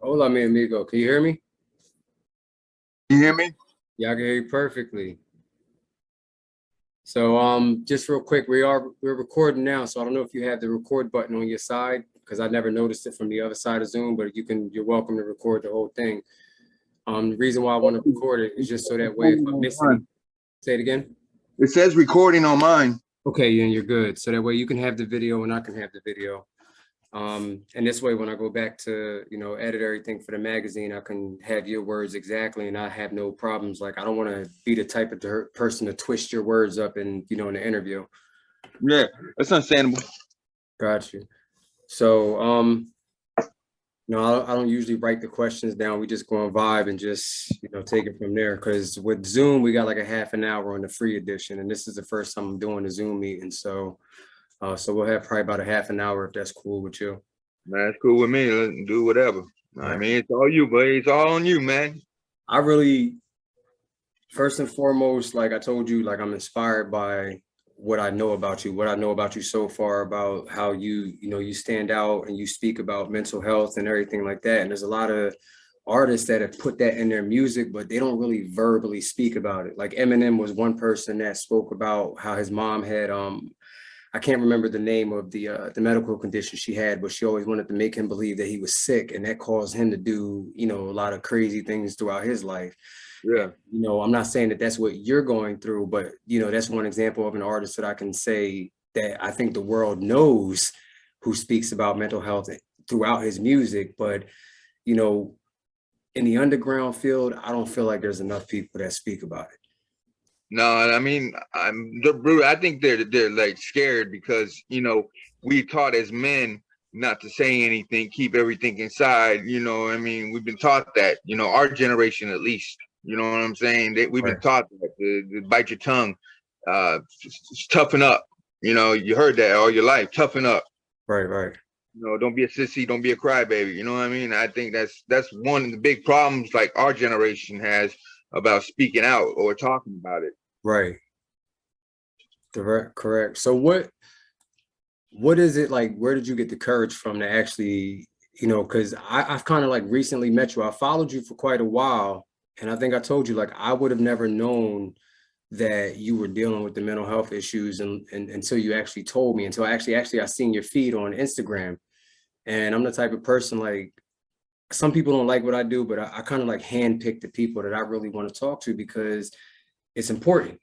Hola, mi amigo. Can you hear me? You hear me? Yeah, I can hear you perfectly. So, just real quick, we're recording now. So I don't know if you have the record button on your side because I never noticed it from the other side of Zoom. But you're welcome to record the whole thing. The reason why I want to record it is just so that way if I miss any, say it again. It says recording on mine. Okay, yeah, you're good. So that way you can have the video and I can have the video. And this way, when I go back to, edit everything for the magazine, I can have your words exactly and I have no problems. Like, I don't want to be the type of person to twist your words up in the interview. Yeah, that's understandable. Got you. So, no, I don't usually write the questions down. We just go on vibe and just, take it from there. Because with Zoom, we got like a half an hour on the free edition. And this is the first time I'm doing a Zoom meeting. So we'll have probably about a half an hour if that's cool with you. Man, it's cool with me. Let's do whatever. I mean, it's all you, but it's all on you, man. I really, first and foremost, like I told you, like I'm inspired by what I know about you so far about how you stand out and you speak about mental health and everything like that. And there's a lot of artists that have put that in their music, but they don't really verbally speak about it. Like Eminem was one person that spoke about how his mom had I can't remember the name of the medical condition she had, but she always wanted to make him believe that he was sick, and that caused him to do, a lot of crazy things throughout his life. Yeah. And, I'm not saying that that's what you're going through, but that's one example of an artist that I can say that I think the world knows who speaks about mental health throughout his music. But you know, in the underground field, I don't feel like there's enough people that speak about it. No, I mean, I think they're like scared because we taught as men not to say anything, keep everything inside. I mean, we've been taught that. Our generation at least. You know what I'm saying? We've been Right, taught that to bite your tongue, toughen up. You heard that all your life. Toughen up. right. Don't be a sissy, don't be a crybaby. You know what I mean? I think that's one of the big problems like our generation has about speaking out or talking about it. Right. Correct. So what is it like? Where did you get the courage from to actually, because I've kind of like recently met you. I followed you for quite a while. And I think I told you, like, I would have never known that you were dealing with the mental health issues and until you actually told me, until actually I seen your feed on Instagram. And I'm the type of person like some people don't like what I do, but I kind of like handpick the people that I really want to talk to because it's important.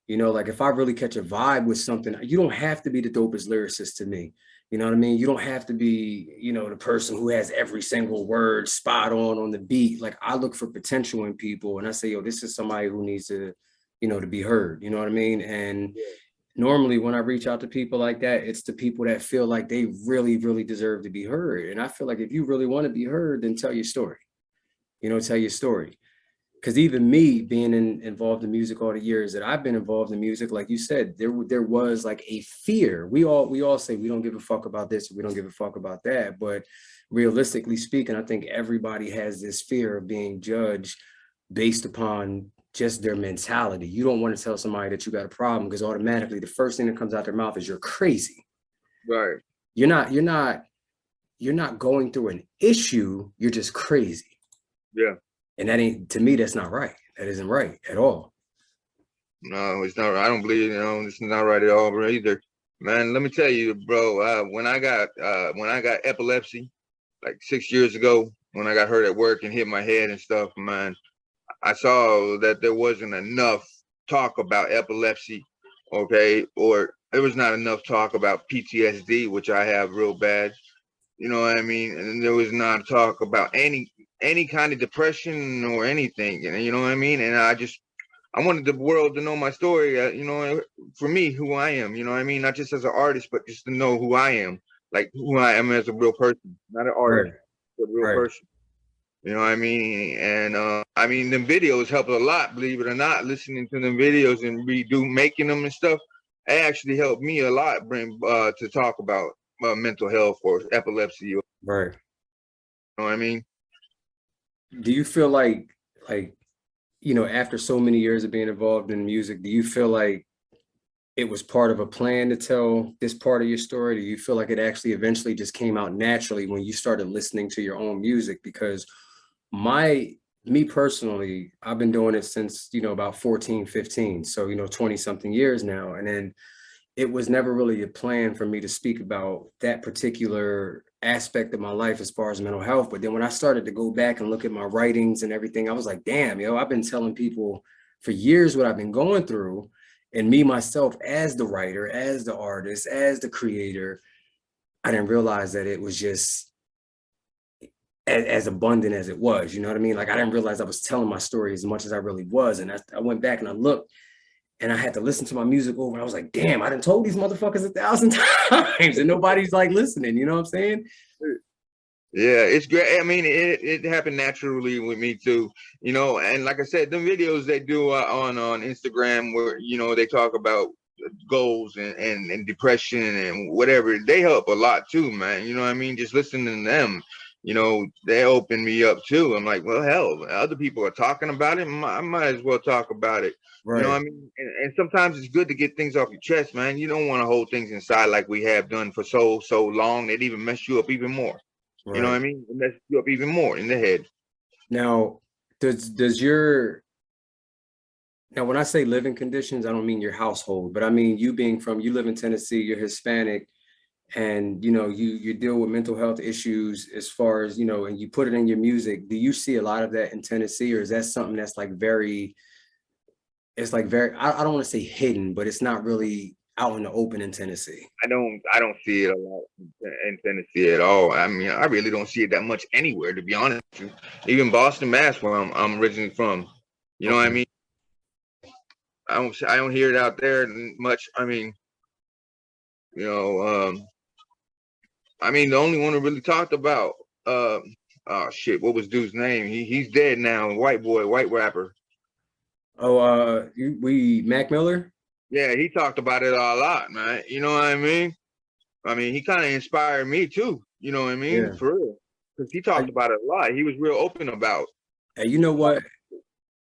Like if I really catch a vibe with something, you don't have to be the dopest lyricist to me. You know what I mean? You don't have to be, the person who has every single word spot on the beat. Like I look for potential in people and I say, yo, this is somebody who needs to, to be heard. You know what I mean? And normally when I reach out to people like that, it's the people that feel like they really, really deserve to be heard. And I feel like if you really want to be heard, then tell your story. Tell your story. Because even me being involved in music all the years that I've been involved in music, like you said, there was like a fear. We all say we don't give a fuck about this, we don't give a fuck about that. But realistically speaking, I think everybody has this fear of being judged based upon just their mentality. You don't want to tell somebody that you got a problem because automatically the first thing that comes out their mouth is you're crazy. Right. You're not going through an issue, you're just crazy. Yeah. And that ain't, to me, that's not right. That isn't right at all. No, it's not. I don't believe. It's not right at all, bro, either. Man, let me tell you, bro. When I got epilepsy, like 6 years ago, when I got hurt at work and hit my head and stuff, man, I saw that there wasn't enough talk about epilepsy, okay, or there was not enough talk about PTSD, which I have real bad. You know what I mean? And there was not talk about any kind of depression or anything. And you know what I mean? And I wanted the world to know my story. For me, who I am. You know what I mean? Not just as an artist, but just to know who I am, like who I am as a real person, not an artist, Right, but a real right. person. You know what I mean? And I mean, them videos help a lot, believe it or not. Listening to them videos and making them and stuff, it actually helped me a lot. Bring to talk about mental health or epilepsy. You Right. know what I mean? Do you feel like, after so many years of being involved in music, do you feel like it was part of a plan to tell this part of your story? Do you feel like it actually eventually just came out naturally when you started listening to your own music? Because my me personally, I've been doing it since, about 14, 15. So, 20 something years now. And then it was never really a plan for me to speak about that particular aspect of my life as far as mental health. But then when I started to go back and look at my writings and everything, I was like, damn, I've been telling people for years what I've been going through. And me, myself, as the writer, as the artist, as the creator, I didn't realize that it was just as abundant as it was. You know what I mean? Like, I didn't realize I was telling my story as much as I really was. And I went back and I looked, and I had to listen to my music over. And I was like, damn, I done told these motherfuckers 1,000 times and nobody's like listening. You know what I'm saying? Yeah, it's great. I mean, it happened naturally with me too, and like I said, the videos they do on Instagram where, they talk about goals and depression and whatever, they help a lot too, man. You know what I mean? Just listening to them, they open me up too. I'm like, well, hell, other people are talking about it. I might as well talk about it. You know Right, what I mean? And sometimes it's good to get things off your chest, man. You don't want to hold things inside like we have done for so long. It even mess you up even more. You know what right. I mean? It messes you up even more in the head. Now, does your now when I say living conditions, I don't mean your household, but I mean you live in Tennessee, you're Hispanic, and you deal with mental health issues as far as, and you put it in your music. Do you see a lot of that in Tennessee, or is that something that's like very it's like very I don't want to say hidden, but it's not really out in the open in Tennessee? I don't see it a lot in Tennessee at all. I mean, I really don't see it that much anywhere, to be honest with you. Even Boston, Mass, where I'm originally from. You know what I Okay. mean? I don't hear it out there much. I mean, you know, um, the only one who really talked about oh shit, what was dude's name? He's dead now. White boy, white rapper. Oh, we Mac Miller. Yeah, he talked about it a lot, man. You know what I mean? He kind of inspired me too. You know what I mean? Yeah. For real. Because he talked about it a lot. He was real open about. And you know what?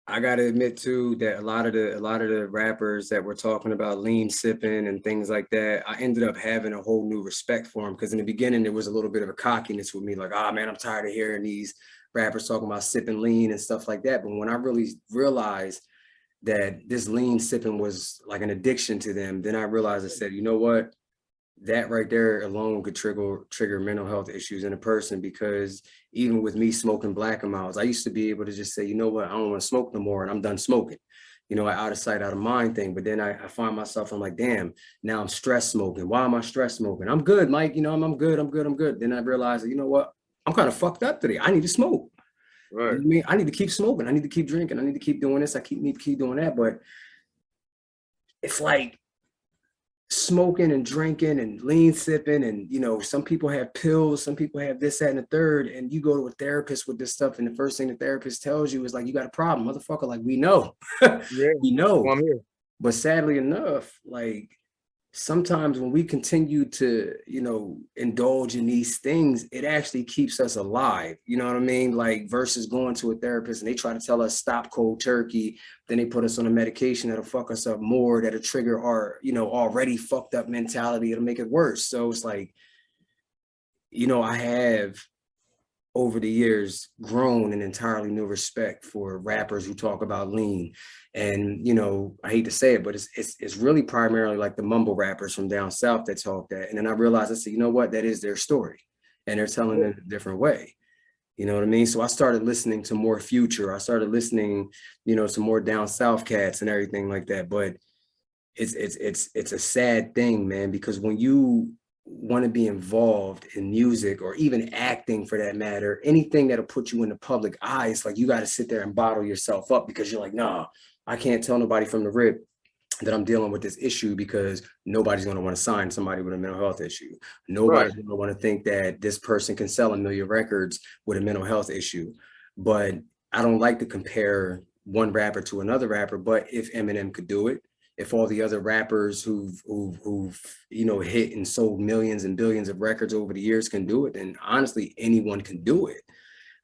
I gotta admit too that a lot of the rappers that were talking about lean sipping and things like that, I ended up having a whole new respect for them, because in the beginning there was a little bit of a cockiness with me, like, oh man, I'm tired of hearing these rappers talking about sipping lean and stuff like that. But when I really realized that this lean sipping was like an addiction to them, then I realized, I said, you know what? That right there alone could trigger mental health issues in a person. Because even with me smoking black amounts, I used to be able to just say, you know what, I don't want to smoke no more, and I'm done smoking. Out of sight, out of mind thing. But then I find myself, I'm like, damn, now I'm stress smoking. Why am I stress smoking? I'm good, Mike. I'm good. I'm good. I'm good. Then I realized that, you know what? I'm kind of fucked up today. I need to smoke. You Right. know what I mean? I need to keep smoking. I need to keep drinking. I need to keep doing this. Need to keep doing that. But it's like smoking and drinking and lean sipping, and some people have pills, some people have this, that, and the third, and you go to a therapist with this stuff, and the first thing the therapist tells you is like, you got a problem, motherfucker. Like, we know. Yeah. We That's why know. I'm here. But sadly enough, like, sometimes when we continue to, indulge in these things, it actually keeps us alive. You know what I mean? Like, versus going to a therapist and they try to tell us stop cold turkey, then they put us on a medication that'll fuck us up more, that'll trigger our, already fucked up mentality. It'll make it worse. So it's like, I have over the years grown an entirely new respect for rappers who talk about lean. And I hate to say it, but it's really primarily like the mumble rappers from down south that talk that. And then I realized, I said, you know what, that is their story, and they're telling it a different way. You know what I mean? So I started listening to more Future. I started listening, to more down south cats and everything like that. But it's a sad thing, man, because when you want to be involved in music, or even acting for that matter, anything that'll put you in the public eye, it's like you got to sit there and bottle yourself up, because you're like, nah, I can't tell nobody from the rip that I'm dealing with this issue, because nobody's going to want to sign somebody with a mental health issue. Right. Nobody's going to want to think that this person can sell 1 million records with a mental health issue. But I don't like to compare one rapper to another rapper. But if Eminem could do it, if all the other rappers who've hit and sold millions and billions of records over the years can do it, then honestly anyone can do it.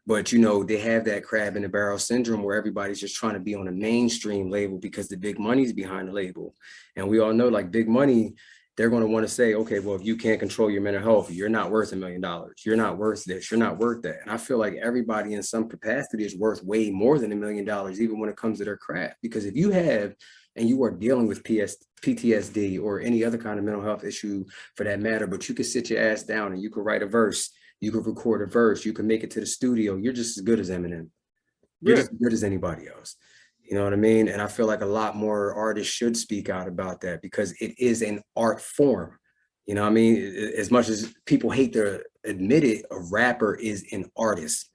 But you know, they have that crab in the barrel syndrome where everybody's just trying to be on a mainstream label because the big money's behind the label. And we all know like big money, they're going to want to say, okay, well, if you can't control your mental health, you're not worth $1 million. You're not worth this. You're not worth that. And I feel like everybody in some capacity is worth way more than $1 million, even when it comes to their craft. Because if you have and you are dealing with PTSD or any other kind of mental health issue for that matter, but you can sit your ass down and you can write a verse, you can record a verse, you can make it to the studio. You're just as good as Eminem. You're Yeah, just as good as anybody else. You know what I mean? And I feel like a lot more artists should speak out about that because it is an art form. You know what I mean? As much as people hate to admit it, a rapper is an artist.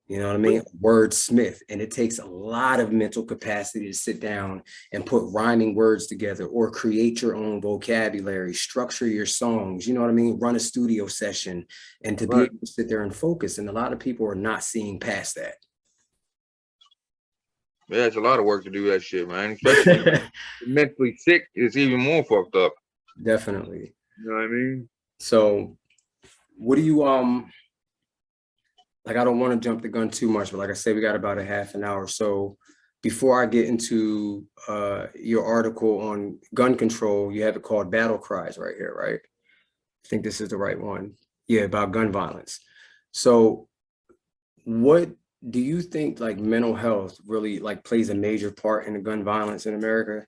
You know what I mean? Wordsmith. And it takes a lot of mental capacity to sit down and put rhyming words together or create your own vocabulary, structure your songs, you know what I mean? Run a studio session and to be right. able to sit there and focus. And a lot of people are not seeing past that. Yeah, it's a lot of work to do that shit, man. Especially when you're mentally sick, it's even more fucked up. Definitely. You know what I mean? So what do you like I don't want to jump the gun too much, but like I said, we got about a half an hour. So before I get into your article on gun control, you have it called Battle Cries right here, right? I think this is the right one. Yeah, about gun violence. So what do you think like mental health really like plays a major part in the gun violence in America?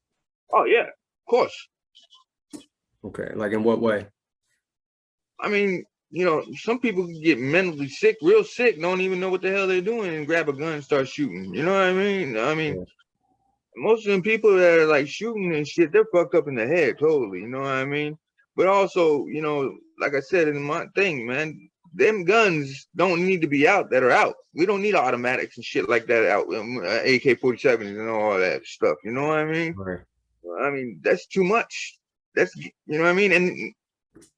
Oh yeah, of course. Okay, like in what way? I mean, some people can get mentally sick, real sick, don't even know what the hell they're doing, and grab a gun and start shooting. You know what I mean? Yeah, Most of them people that are like shooting and shit, they're fucked up in the head totally. You know what I mean? But also, like I said in my thing, man, them guns don't need to be out that are out. We don't need automatics and shit like that out, AK-47s and all that stuff. You know what I mean? right, I mean, that's too much. You know what I mean? And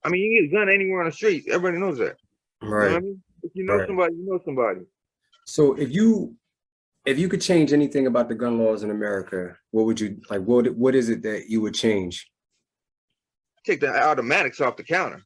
I mean, you get a gun anywhere on the street. Everybody knows that. You know what I right, mean? If you know right. somebody, you know somebody. So if you could change anything about the gun laws in America, what would you like? What is it that you would change? Take the automatics off the counter.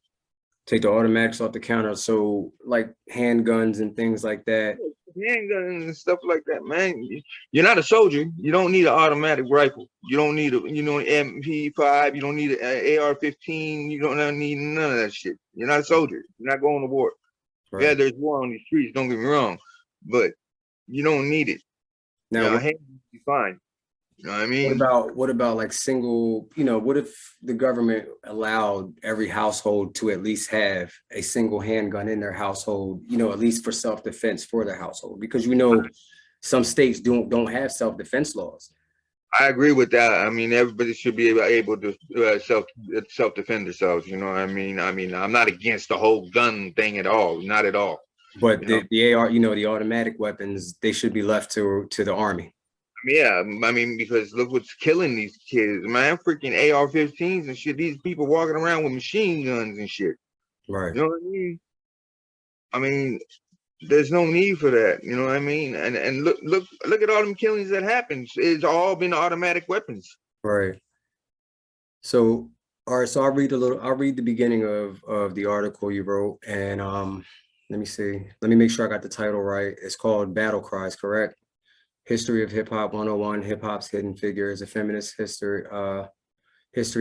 Take the automatics off the counter. So like handguns and things like that. Handguns and stuff like that, man. You're not a soldier. You don't need an automatic rifle. You don't need MP5. You don't need an AR-15. You don't need none of that shit. You're not a soldier. You're not going to war. Yeah, Right. there's war on the streets. Don't get me wrong, but you don't need it. Now, A hand will be fine. You know what I what mean? about what about like single, what if the government allowed every household to at least have a single handgun in their household, at least for self-defense for their household? Because some states don't have self-defense laws. I agree with that. I mean, everybody should be able to self defend themselves. You know what I mean? I'm not against the whole gun thing at all. Not at all. But You know, the AR, the automatic weapons, they should be left to the army. yeah. I mean, because look what's killing these kids, man. Freaking AR-15s and shit. These people walking around with machine guns and shit. Right. You know what I mean? I mean, there's no need for that. You know what I mean? And look at all them killings that happens. It's all been automatic weapons. Right. So, all right. So I'll read the beginning of the article you wrote, and let me see. Let me make sure I got the title right. It's called Battle Cries, correct? History of Hip Hop 101, Hip Hop's Hidden Figures, a Feminist History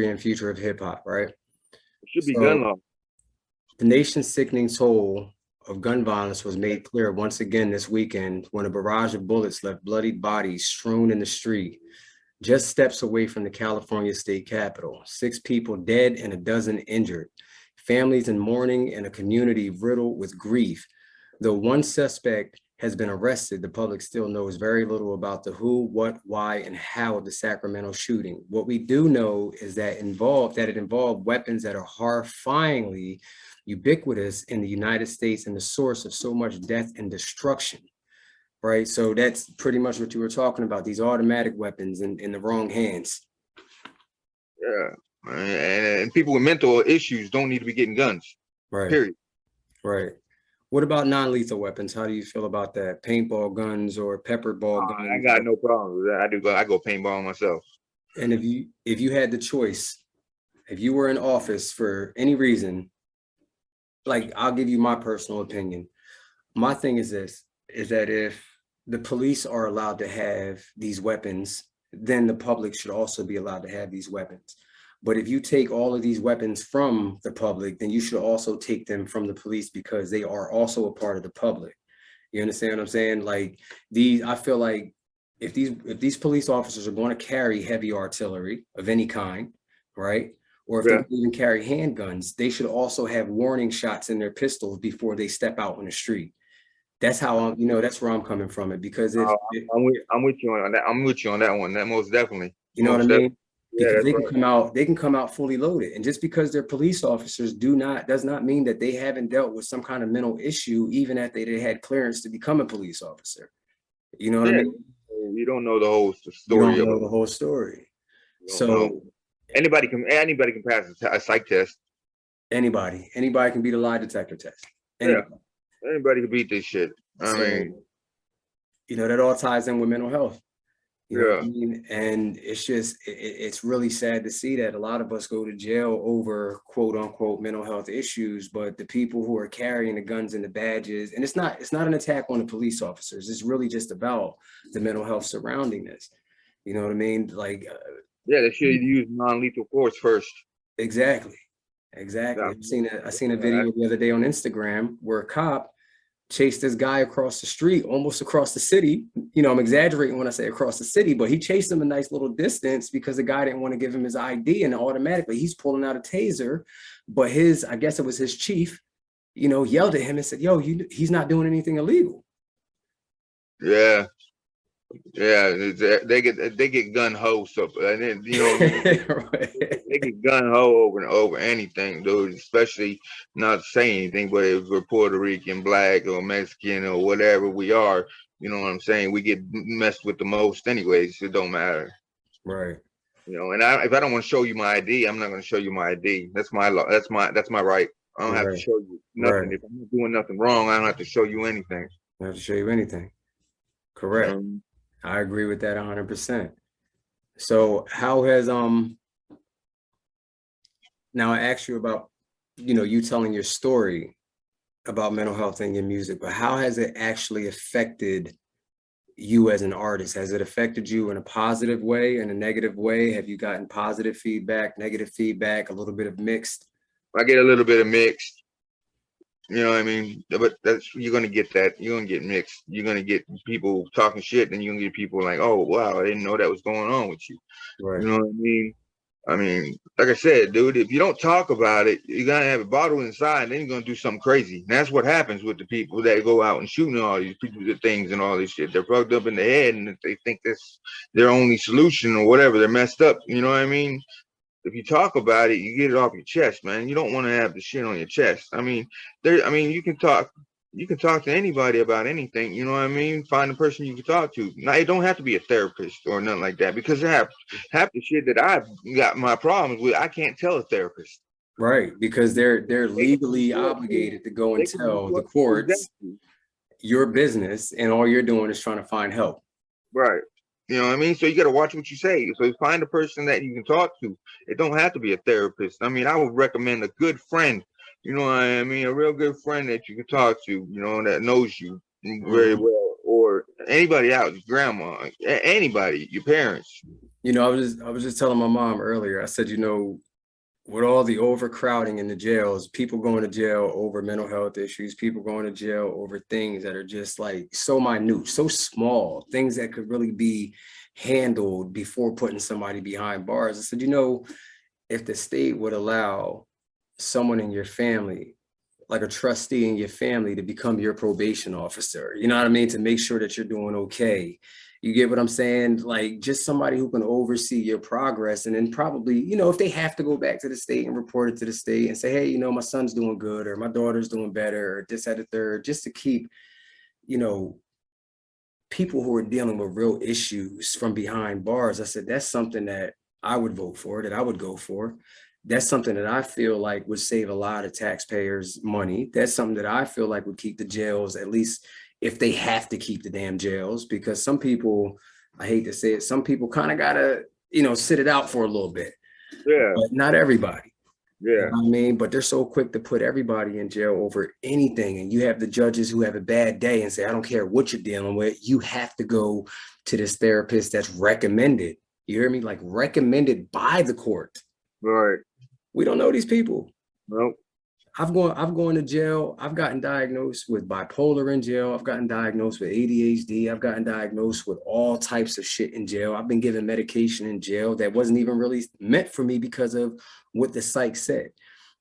and Future of Hip Hop, right? It should be gun So law. the nation's sickening toll of gun violence was made clear once again this weekend when a barrage of bullets left bloodied bodies strewn in the street just steps away from the California state capitol. 6 people dead and a dozen injured. Families in mourning and a community riddled with grief. Though one suspect has been arrested, the public still knows very little about the who, what, why, and how of the Sacramento shooting. What we do know is that it involved weapons that are horrifyingly ubiquitous in the United States and the source of so much death and destruction. Right. So that's pretty much what you were talking about, these automatic weapons in the wrong hands. Yeah. And people with mental issues don't need to be getting guns. Right. Period. Right. What about non-lethal weapons? How do you feel about that? Paintball guns or pepper ball I guns? got no problem with that. I go paintball myself. And if you had the choice, if you were in office for any reason, like I'll give you my personal opinion. My thing is this: is that if the police are allowed to have these weapons, then the public should also be allowed to have these weapons. But if you take all of these weapons from the public, then you should also take them from the police because they are also a part of the public. You understand what I'm saying? Like I feel like if these police officers are going to carry heavy artillery of any kind, right? Or if they Yeah. can even carry handguns, they should also have warning shots in their pistols before they step out on the street. That's how that's where I'm coming from it. Because I'm with you on that. I'm with you on that one. That most definitely. you know what I Most mean? definitely. Yeah, Because that's right. they can come out fully loaded. And just because they're police officers does not mean that they haven't dealt with some kind of mental issue, even after they had clearance to become a police officer. You know what I Yeah. mean? You don't know the whole You story don't of know it. the whole story. You don't know. So Anybody can pass a psych test. anybody can beat a lie detector test. Yeah. Anybody. Anybody can beat this shit. I mean, So, that all ties in with mental health. You know what I yeah. mean? And it's just, it's really sad to see that a lot of us go to jail over quote unquote mental health issues, but the people who are carrying the guns and the badges, and it's not an attack on the police officers. It's really just about the mental health surrounding this. You know what I mean? Like, Yeah, they should use non-lethal force first. exactly. Yeah. I seen a video the other day on Instagram where a cop chased this guy across the street, almost across the city. I'm exaggerating when I say across the city, but he chased him a nice little distance because the guy didn't want to give him his ID, and automatically he's pulling out a taser. But I guess it was his chief, yelled at him and said, "Yo, he's not doing anything illegal." Yeah. Yeah, they get gun ho, so and then they get gun ho over and over anything, dude. Especially not saying anything, but if we're Puerto Rican, black, or Mexican, or whatever we are, you know what I'm saying. We get messed with the most, anyways. It don't matter, Right. And if I don't want to show you my ID, I'm not going to show you my ID. That's my law. That's my right. I don't have to show you nothing. Right. If I'm not doing nothing wrong, I don't have to show you anything. I don't have to show you anything. Correct. I agree with that 100%. So how has now I asked you about you telling your story about mental health in your music, but how has it actually affected you as an artist? Has it affected you in a positive way, in a negative way? Have you gotten positive feedback, negative feedback, a little bit of mixed? I get a little bit of mixed. You know what I mean? But you're gonna get that. You're gonna get mixed. You're gonna get people talking shit, and you're gonna get people like, "Oh wow, I didn't know that was going on with you." Right. You know what I mean? I mean, like I said, dude, if you don't talk about it, you're gonna have it bottled inside, and then you're gonna do something crazy. And that's what happens with the people that go out and shooting all these people, the things and all this shit. They're fucked up in the head, and they think that's their only solution or whatever. They're messed up. You know what I mean? If you talk about it, you get it off your chest, man. You don't want to have the shit on your chest. I mean, you can talk to anybody about anything, you know what I mean? Find a person you can talk to. Now, it don't have to be a therapist or nothing like that, because half the shit that I've got my problems with, I can't tell a therapist. Right, because they're legally obligated to go and tell the courts your business, and all you're doing is trying to find help. Right. You know what I mean? So you got to watch what you say. So find a person that you can talk to. It don't have to be a therapist. I mean, I would recommend a good friend. You know what I mean? A real good friend that you can talk to, that knows you very well, or anybody else, grandma, anybody, your parents. I was just telling my mom earlier. I said, with all the overcrowding in the jails, people going to jail over mental health issues, people going to jail over things that are just like so minute, so small, things that could really be handled before putting somebody behind bars. I said, if the state would allow someone in your family, like a trustee in your family, to become your probation officer, you know what I mean? To make sure that you're doing okay. You get what I'm saying? Like, just somebody who can oversee your progress. And then probably, if they have to go back to the state and report it to the state and say, hey, my son's doing good, or my daughter's doing better, or this, that, the third, just to keep, people who are dealing with real issues from behind bars. I said, that's something that I would vote for, that I would go for. That's something that I feel like would save a lot of taxpayers money. That's something that I feel like would keep the jails, at least if they have to keep the damn jails, because some people, I hate to say it, some people kind of gotta, sit it out for a little bit. Yeah. But not everybody. Yeah. know what I mean? But they're so quick to put everybody in jail over anything. And you have the judges who have a bad day and say, I don't care what you're dealing with, you have to go to this therapist that's recommended. You hear me? Like recommended by the court. Right. We don't know these people. Nope. I've gone to jail. I've gotten diagnosed with bipolar in jail. I've gotten diagnosed with ADHD. I've gotten diagnosed with all types of shit in jail. I've been given medication in jail that wasn't even really meant for me because of what the psych said.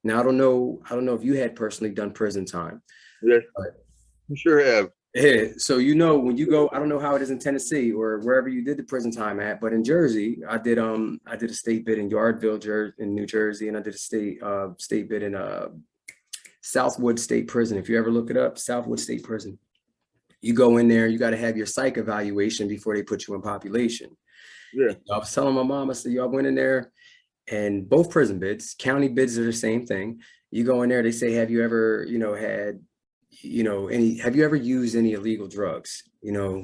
Now I don't know if you had personally done prison time. Yes. But You sure have. yeah, so you know when you go, I don't know how it is in Tennessee or wherever you did the prison time at, but in Jersey, I did a state bid in Yardville, in New Jersey, and I did a state bid in Southwood State Prison. If you ever look it up, Southwood State Prison. You go in there, you got to have your psych evaluation before they put you in population. Yeah. I was telling my mom, I said, y'all went in there and both prison bids, county bids are the same thing. You go in there, they say, have you ever, have you ever used any illegal drugs,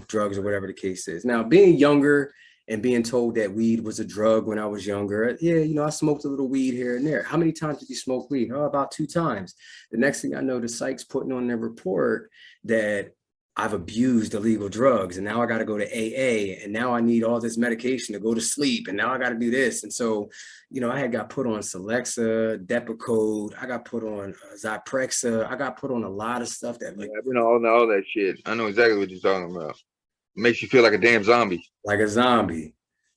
drugs or whatever the case is. Now, being younger and being told that weed was a drug when I was younger, yeah, I smoked a little weed here and there. How many times did you smoke weed? Oh, about 2 times. The next thing I know, the psych's putting on their report that I've abused illegal drugs and now I got to go to AA and now I need all this medication to go to sleep and now I got to do this. And so, I had got put on Celexa, Depakote, I got put on Zyprexa, I got put on a lot of stuff that I've been on all that shit. I know exactly what you're talking about. It makes you feel like a damn zombie. like a zombie.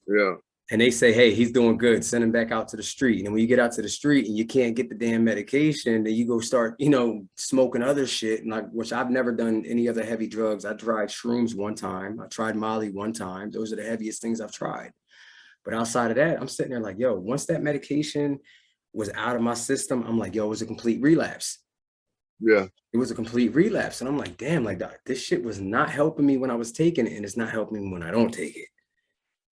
Yeah. And they say, hey, he's doing good, send him back out to the street. And when you get out to the street and you can't get the damn medication, then you go start, smoking other shit, which I've never done any other heavy drugs. I tried shrooms one time. I tried Molly one time. Those are the heaviest things I've tried. But outside of that, I'm sitting there like, yo, once that medication was out of my system, I'm like, yo, it was a complete relapse. Yeah. It was a complete relapse. And I'm like, damn, like this shit was not helping me when I was taking it. And it's not helping me when I don't take it.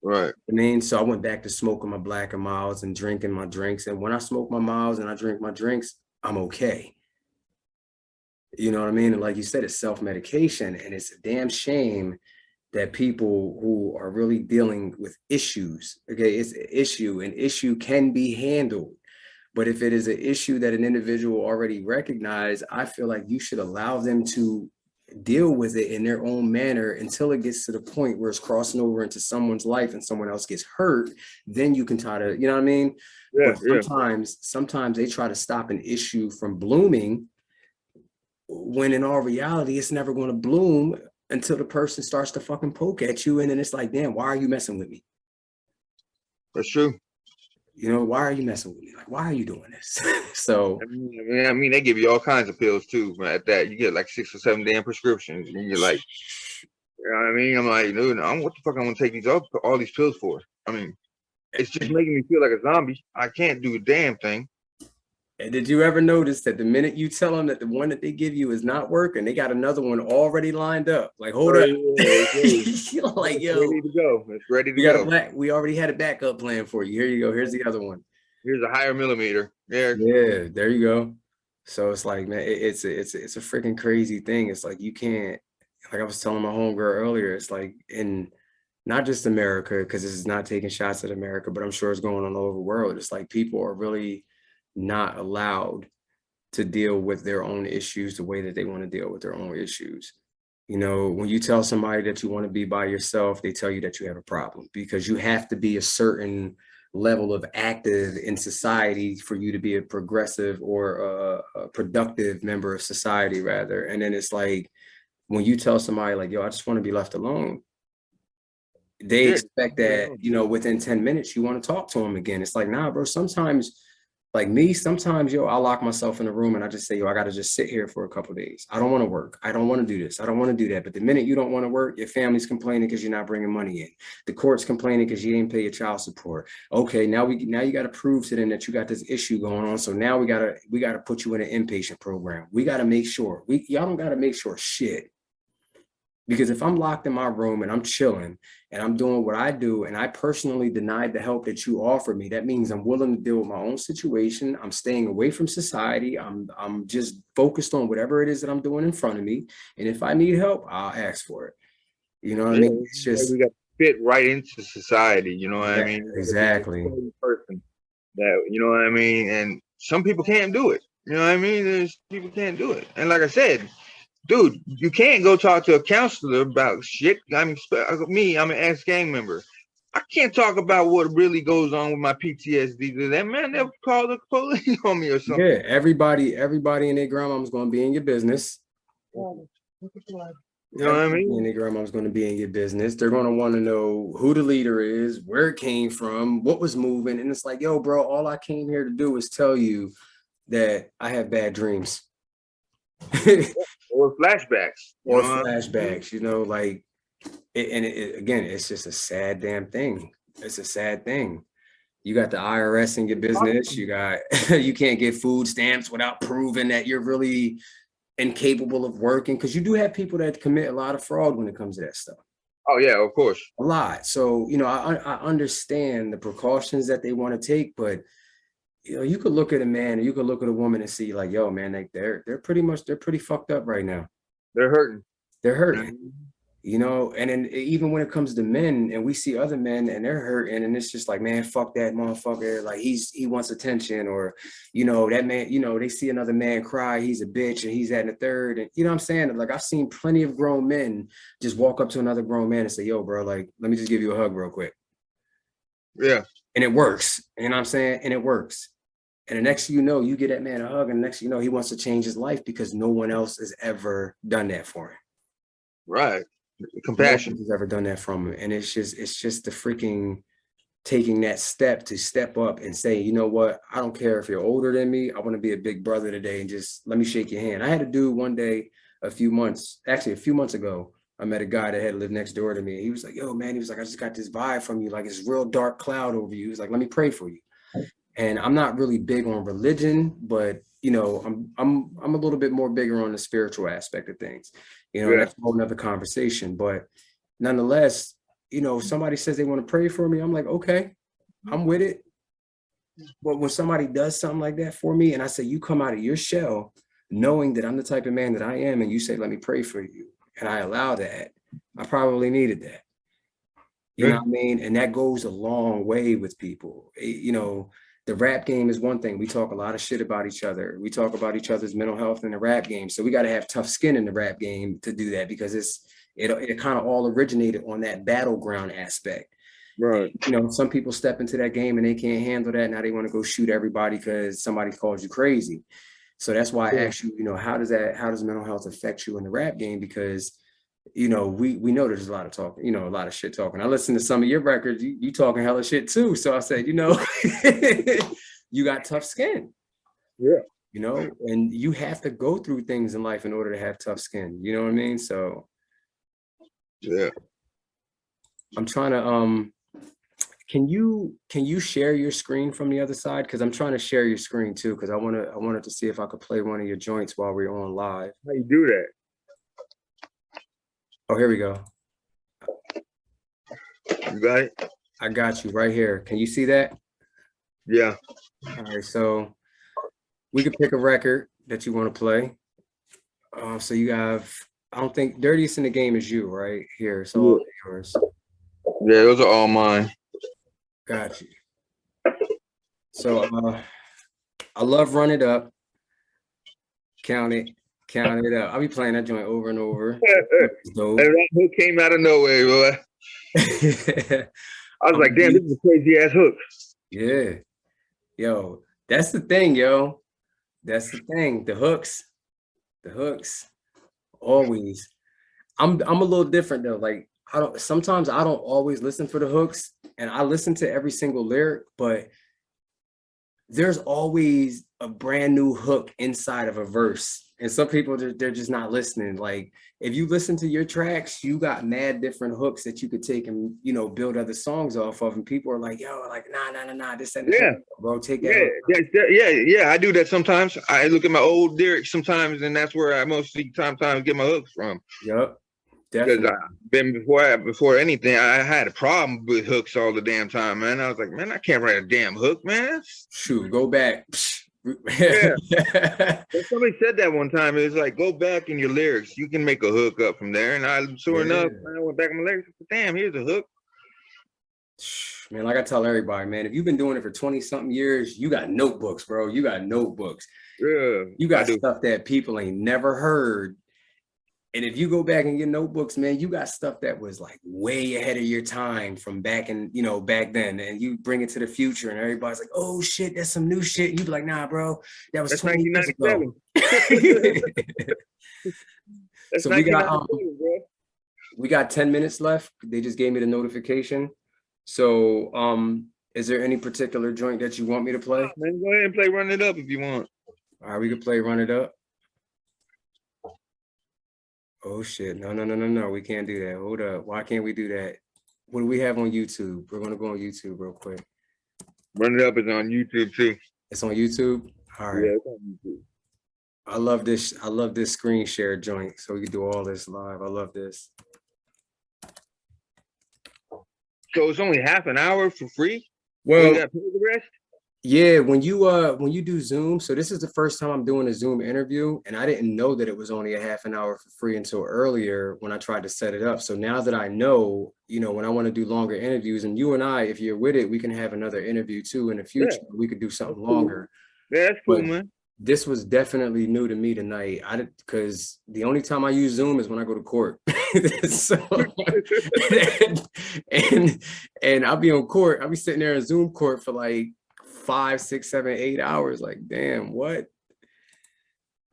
Right. So I went back to smoking my Black and Milds and drinking my drinks. And when I smoke my Milds and I drink my drinks, I'm okay. You know what I mean? And like you said, it's self-medication. And it's a damn shame that people who are really dealing with issues, okay, it's an issue can be handled. But if it is an issue that an individual already recognized, I feel like you should allow them to deal with it in their own manner until it gets to the point where it's crossing over into someone's life and someone else gets hurt. Then you can try to, you know what I mean? Yeah. But sometimes they try to stop an issue from blooming when in all reality, it's never going to bloom until the person starts to fucking poke at you. And then it's like, damn, why are you messing with me? That's true. Why are you messing with me? Like, why are you doing this? So I mean, they give you all kinds of pills too. At that, you get like 6 or 7 damn prescriptions, and you're like, you know what I mean? I'm like, dude, what the fuck I'm gonna take all these pills for? I mean, it's just making me feel like a zombie. I can't do a damn thing. And did you ever notice that the minute you tell them that the one that they give you is not working, they got another one already lined up? Like, hold up. Yeah. Like, yo, ready to go. It's ready to go. We already had a backup plan for you. Here you go. Here's the other one. Here's a higher millimeter. Yeah. Yeah, there you go. So it's like, man, it's a freaking crazy thing. It's like you can't, like I was telling my homegirl earlier, it's like in not just America, because this is not taking shots at America, but I'm sure it's going on all over the world. It's like people are really not allowed to deal with their own issues the way that they want to deal with their own issues. When you tell somebody that you want to be by yourself, they tell you that you have a problem because you have to be a certain level of active in society for you to be a progressive or a productive member of society, rather. And then it's like, when you tell somebody like, yo, I just want to be left alone, they expect that, within 10 minutes, you want to talk to them again. It's like, nah, bro, sometimes yo, I'll lock myself in a room and I just say, yo, I got to just sit here for a couple of days. I don't want to work. I don't want to do this. I don't want to do that. But the minute you don't want to work, your family's complaining because you're not bringing money in. The court's complaining because you didn't pay your child support. Okay, now you got to prove to them that you got this issue going on. So now we got to put you in an inpatient program. We got to make sure. Y'all don't got to make sure shit. Because if I'm locked in my room and I'm chilling and I'm doing what I do and I personally denied the help that you offered me, that means I'm willing to deal with my own situation. I'm staying away from society. I'm just focused on whatever it is that I'm doing in front of me. And if I need help, I'll ask for it. You know what I mean? It's just we got to fit right into society. You know what I mean? Exactly. Person that, you know what I mean? And some people can't do it. You know what I mean? There's people can't do it. And like I said, dude, you can't go talk to a counselor about shit. I mean, me, I'm an ex-gang member. I can't talk about what really goes on with my PTSD. That man never called the police on me or something. Yeah, everybody and their grandma's going to be in your business. You know what I mean? And their grandma's going to be in your business. They're going to want to know who the leader is, where it came from, what was moving. And it's like, yo, bro, all I came here to do is tell you that I have bad dreams. Or flashbacks. Or flashbacks, you know, like, again, it's just a sad damn thing. It's a sad thing. You got the IRS in your business. You got, you can't get food stamps without proving that you're really incapable of working, because you do have people that commit a lot of fraud when it comes to that stuff. Oh yeah, of course. A lot. So, you know, I understand the precautions that they want to take, but you know, you could look at a man or you could look at a woman and see like, yo, man, they're pretty fucked up right now. They're hurting. They're hurting. You know, and then even when it comes to men and we see other men and they're hurting, and it's just like, man, fuck that motherfucker. Like he wants attention, or, you know, that man, you know, they see another man cry, he's a bitch and he's at the third. And you know what I'm saying? Like I've seen plenty of grown men just walk up to another grown man and say, yo, bro, like, let me just give you a hug real quick. Yeah. And it works. You know what I'm saying? And it works. And the next thing you know, you get that man a hug, and the next thing you know, he wants to change his life because no one else has ever done that for him. Right. Compassion. Has ever done that from him. And it's just the freaking taking that step to step up and say, you know what, I don't care if you're older than me, I want to be a big brother today and just let me shake your hand. I had a dude one day a few months ago, I met a guy that had lived next door to me. He was like, yo, man, he was like, I just got this vibe from you, like it's real dark cloud over you. He was like, let me pray for you. And I'm not really big on religion, but you know, I'm a little bit more bigger on the spiritual aspect of things. You know, that's a whole nother conversation. But nonetheless, you know, if somebody says they want to pray for me, I'm like, okay, I'm with it. But when somebody does something like that for me, and I say, you come out of your shell, knowing that I'm the type of man that I am, and you say, let me pray for you, and I allow that, I probably needed that. You know what I mean? And that goes a long way with people. You know, the rap game is one thing. We talk a lot of shit about each other. We talk about each other's mental health in the rap game. So we got to have tough skin in the rap game to do that, because it kind of all originated on that battleground aspect. Right. You know, some people step into that game and they can't handle that. Now they want to go shoot everybody because somebody calls you crazy. So that's why I asked you, you know, how does mental health affect you in the rap game? Because, you know, we know there's a lot of talking, you know, a lot of shit talking. I listened to some of your records, you talking hella shit too. So I said, you know, you got tough skin. Yeah. You know, and you have to go through things in life in order to have tough skin. You know what I mean? So yeah. I'm trying to can you share your screen from the other side? Because I'm trying to share your screen too, because I wanted to see if I could play one of your joints while we're on live. How you do that? Oh, here we go. You got it? I got you right here. Can you see that? Yeah. All right, so we could pick a record that you want to play. So you have, I don't think Dirtiest in the Game is you, right? Here, so all yours. Yeah, those are all mine. Got you. So I love Run It Up. Count It Up. I'll be playing that joint over and over. That hook came out of nowhere, boy. I was like, damn, this is a crazy ass hook. Yeah. Yo, that's the thing, yo. That's the thing. The hooks. Always. I'm a little different though. Like sometimes I don't always listen for the hooks, and I listen to every single lyric, but there's always a brand new hook inside of a verse. And some people, they're just not listening. Like if you listen to your tracks, you got mad different hooks that you could take and, you know, build other songs off of. And people are like, yo, like, nah, this and that, bro, take that. Yeah, I do that sometimes. I look at my old lyrics sometimes, and that's where I mostly sometimes get my hooks from. Yep. Because before anything, I had a problem with hooks all the damn time, man. I was like, man, I can't write a damn hook, man. Shoot, go back. Yeah. Somebody said that one time. It was like, go back in your lyrics. You can make a hook up from there. And enough, I went back in my lyrics. Damn, here's a hook. Man, like I tell everybody, man, if you've been doing it for 20 something years, you got notebooks, bro. You got notebooks. Yeah, You I got do. stuff that people ain't never heard. And if you go back in your notebooks, man, you got stuff that was like way ahead of your time from back in, back then. And you bring it to the future and everybody's like, oh shit, that's some new shit. You be like, nah, bro, that was That's 20 years ago. 1997. That's So we got 1997, bro. we got 10 minutes left. They just gave me the notification. So is there any particular joint that you want me to play? Man, go ahead and play Run It Up if you want. All right, we could play Run It Up. Oh shit. No. We can't do that. Hold up. Why can't we do that? What do we have on YouTube? We're gonna go on YouTube real quick. Run It Up is on YouTube too. It's on YouTube. All right. Yeah, it's on YouTube. I love this. I love this screen share joint. So we can do all this live. I love this. So it's only half an hour for free? Well, you got to pay the rest? yeah, when you do Zoom, so this is the first time I'm doing a Zoom interview, and I didn't know that it was only a half an hour for free until earlier when I tried to set it up. So now that I know, when I want to do longer interviews, and you and I, if you're with it, we can have another interview too in the future. Yeah. We could do something longer. Yeah, that's cool, man. This was definitely new to me tonight. Because the only time I use Zoom is when I go to court. So, and I'll be on court. I'll be sitting there in Zoom court for like 5, 6, 7, 8 hours. Like, damn, what?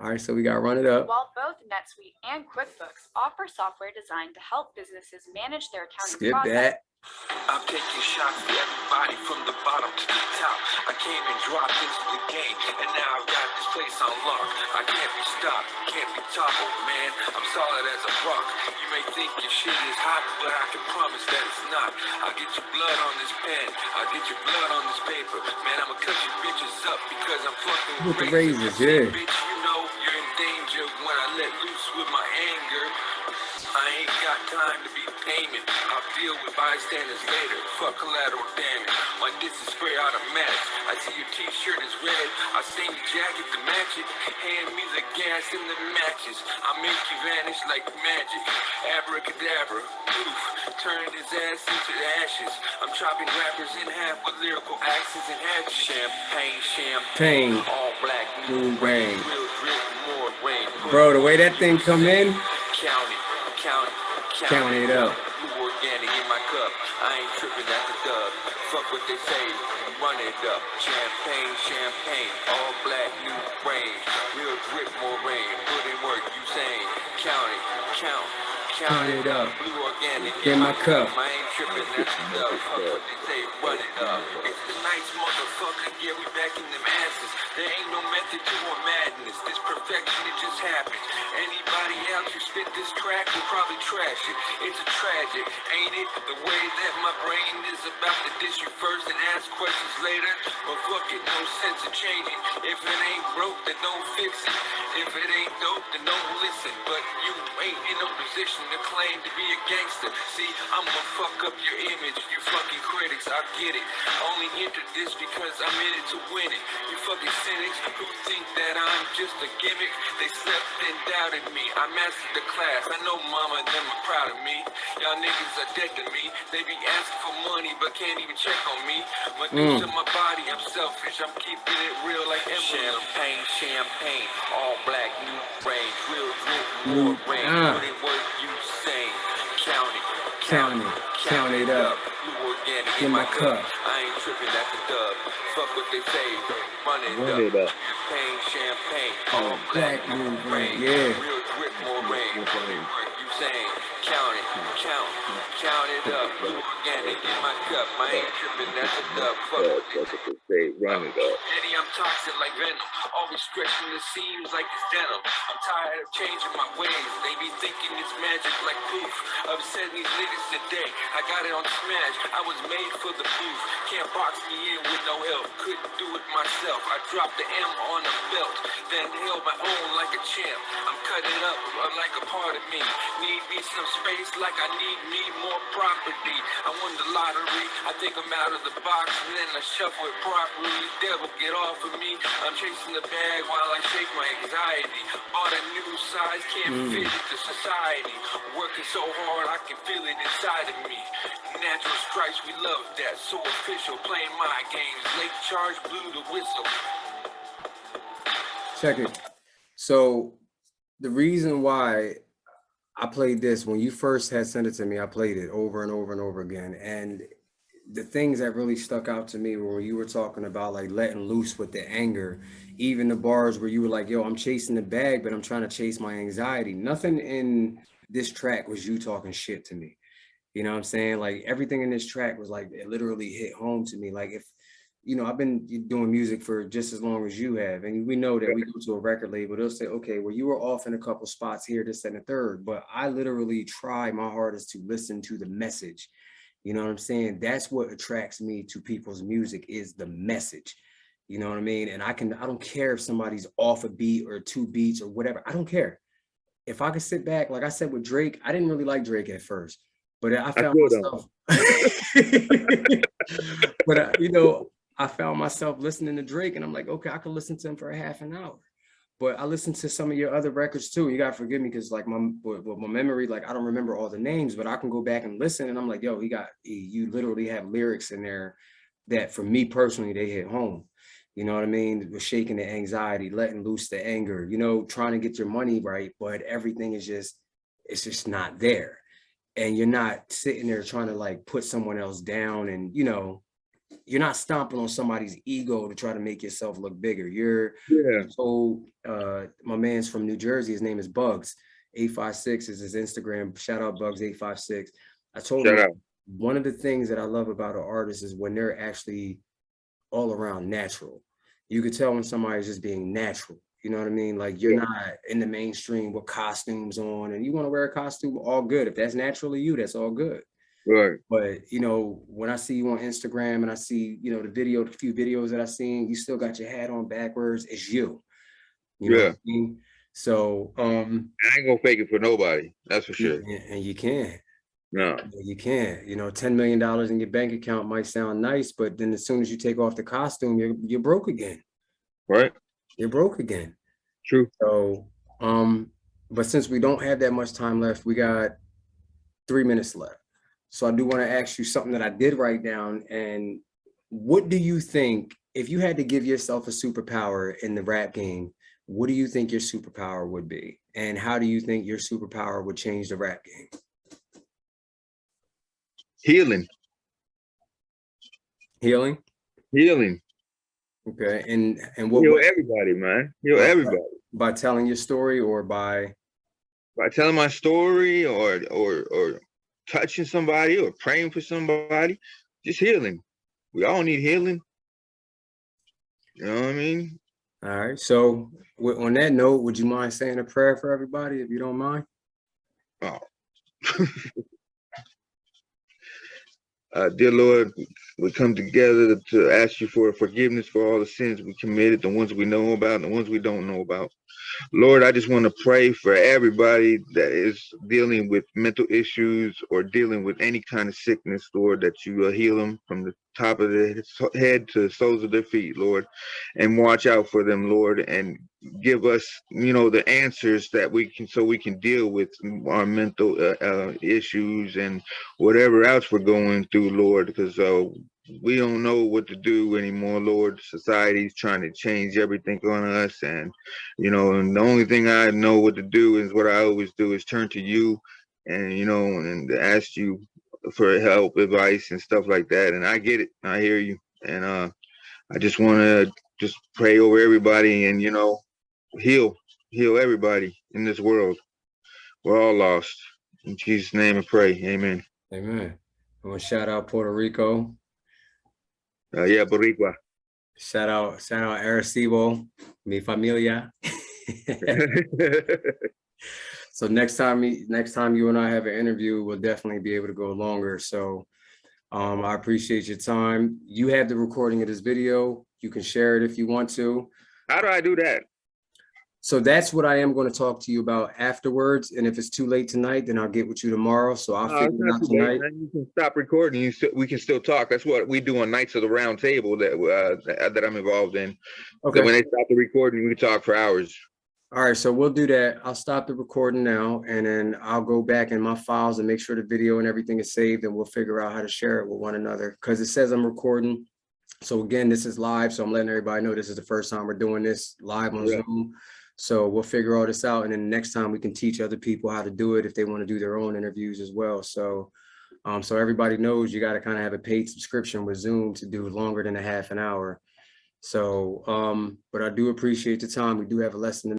All right, so we got to run it up. While both NetSuite and QuickBooks offer software designed to help businesses manage their accounting process. Skip that. I'm taking shots for everybody from the bottom to the top. I came and dropped into the game, and now I've got this place on lock. I can't be stopped, can't be toppled, man. I'm solid as a rock. You may think your shit is hot, but I can promise that it's not. I'll get your blood on this pen, I'll get your blood on this paper. Man, I'ma cut your bitches up because I'm fucking with the razors, yeah. Bitch, you know you're in danger when I let loose with my anger. I ain't got time to be payment. I'll deal with bystanders later. Fuck collateral damage. My disc is spray automatics. I see your t-shirt is red. I stain your jacket to match it. Hand me the gas and the matches. I'll make you vanish like magic. Abracadabra. Poof. Turning his ass into ashes. I'm chopping rappers in half with lyrical accents and half champagne. All black, new rain. Real drip, more rain. Bro, the way that thing come in. Count it up. Blue organic in my cup. I ain't tripping at the dub. Fuck what they say. Run it up. Champagne. All black, new rain. Real drip, more rain. Put in work, you saying. Count it up. Blue organic in my cup. I ain't tripping at the dub. Fuck what they say. Run it up. It's the nice motherfucker. Yeah, we back in them asses. There ain't no method to our madness. This perfection, it just happens. Anybody else who spit this track will probably trash it. It's a tragic, ain't it? The way that my brain is about to dish you first and ask questions later. But fuck it, no sense of changing. If it ain't broke, then don't fix it. If it ain't dope, then don't listen. But you ain't in a position to claim to be a gangster. See, I'ma fuck up your image, you fucking critics, I get it. Only entered this because I'm in it to win it. You fucking cynics who think that I'm just a gimmick, they slept and doubted me. I mastered the class, I know mama and them are proud of me. Y'all niggas are dead to me. They be asking for money but can't even check on me. When to my body, I'm selfish, I'm keeping it real like emblem. Champagne, all black, new rain. Real drip, more rain. Put in work, you sing. Count it up. Blue organic in my cup. I ain't tripping at the dub. Fuck what they say. Run it up. Champagne, all black, new rain. Yeah. Real drip, more rain. Put in work, you saying. Count it up. Blue organic in my cup. I ain't tripping at the dub. Fuck what they say. Run it up. Nitty, I'm toxic like venom. Always stretching the seams like it's denim. I'm tired of changing my ways. They be thinking it's magic like poof. Upsetting these niggas today. I got it on smash. I was made for the booth. Can't box me in with no help. Couldn't do it myself. I dropped the M on the belt. Then held my own like a champ. I'm cutting cut it up like a part of me. Need me some space like I need me more property. I won the lottery, I think I'm out of the box, and then I shuffle it properly. Devil, get off of me. I'm chasing the bag while I shake my anxiety. Bought a new size, can't fit into society. Working so hard, I can feel it inside of me. Natural stripes, we love that. So official, playing my games. Late charge, blew the whistle. Check it. So the reason why I played this, when you first had sent it to me, I played it over and over and over again. And the things that really stuck out to me were when you were talking about like letting loose with the anger, even the bars where you were like, yo, I'm chasing the bag, but I'm trying to chase my anxiety. Nothing in this track was you talking shit to me. You know what I'm saying? Like everything in this track was like, it literally hit home to me. Like if, you know, I've been doing music for just as long as you have. And we know that we go to a record label, they'll say, okay, well, you were off in a couple spots here, this and the third. But I literally try my hardest to listen to the message. You know what I'm saying? That's what attracts me to people's music is the message. You know what I mean? And I don't care if somebody's off a beat or 2 beats or whatever. I don't care. If I could sit back, like I said with Drake, I didn't really like Drake at first, but I found myself, but you know, I found myself listening to Drake and I'm like, okay, I could listen to him for a half an hour. But I listened to some of your other records too. You gotta forgive me because like my memory, like I don't remember all the names, but I can go back and listen and I'm like, yo, you literally have lyrics in there that for me personally, they hit home. You know what I mean? We're shaking the anxiety, letting loose the anger, you know, trying to get your money right, but everything is it's just not there. And you're not sitting there trying to like put someone else down and, you know, you're not stomping on somebody's ego to try to make yourself look bigger. So my man's from New Jersey, his name is Bugs 856 is his Instagram. Shout out Bugs 856. I told him one of the things that I love about an artist is when they're actually all around natural. You could tell when somebody's just being natural. You know what I mean? Like you're not in the mainstream with costumes on and you want to wear a costume, all good. If that's naturally you, that's all good. Right. But, you know, when I see you on Instagram and I see, you know, the few videos that I've seen, you still got your hat on backwards. It's you. You know what I mean? So I ain't gonna fake it for nobody. That's for sure. And you can't. No. You can't. You know, $10 million in your bank account might sound nice, but then as soon as you take off the costume, you're broke again. Right. You're broke again. True. So, but since we don't have that much time left, we got 3 minutes left. So I do want to ask you something that I did write down. And what do you think, if you had to give yourself a superpower in the rap game, what do you think your superpower would be? And how do you think your superpower would change the rap game? Healing. Okay. And what heal everybody, man. Heal everybody. By telling your story or by telling my story or touching somebody or praying for somebody, just healing. We all need healing. You know what I mean? All right. So on that note, would you mind saying a prayer for everybody if you don't mind? Oh. Dear Lord, we come together to ask you for forgiveness for all the sins we committed, the ones we know about and the ones we don't know about. Lord, I just want to pray for everybody that is dealing with mental issues or dealing with any kind of sickness, Lord, that you will heal them from the top of their head to the soles of their feet, Lord, and watch out for them, Lord, and give us, you know, the answers that we can, so we can deal with our mental issues and whatever else we're going through, Lord, because we don't know what to do anymore, Lord. Society's trying to change everything on us. And, you know, and the only thing I know what to do is what I always do is turn to you and, you know, and ask you for help, advice and stuff like that. And I get it. I hear you. And I just want to just pray over everybody and, you know, heal everybody in this world. We're all lost. In Jesus' name I pray. Amen. Amen. I want to shout out Puerto Rico. Yeah, Boricua. Shout out Arecibo, mi familia. So next time you and I have an interview, we'll definitely be able to go longer. So I appreciate your time. You have the recording of this video. You can share it if you want to. How do I do that? So that's what I am going to talk to you about afterwards. And if it's too late tonight, then I'll get with you tomorrow. So I'll No, figure it's it not out too late, tonight. man. You can stop recording. We can still talk. That's what we do on Nights of the Round Table that I'm involved in. Okay. When they stop the recording, we can talk for hours. All right, so we'll do that. I'll stop the recording now, and then I'll go back in my files and make sure the video and everything is saved, and we'll figure out how to share it with one another, because it says I'm recording. So again, this is live, so I'm letting everybody know this is the first time we're doing this live on Yeah. Zoom. So we'll figure all this out, and then next time we can teach other people how to do it if they want to do their own interviews as well. So so everybody knows you got to kind of have a paid subscription with Zoom to do longer than a half an hour. So but I do appreciate the time. We do have a lesson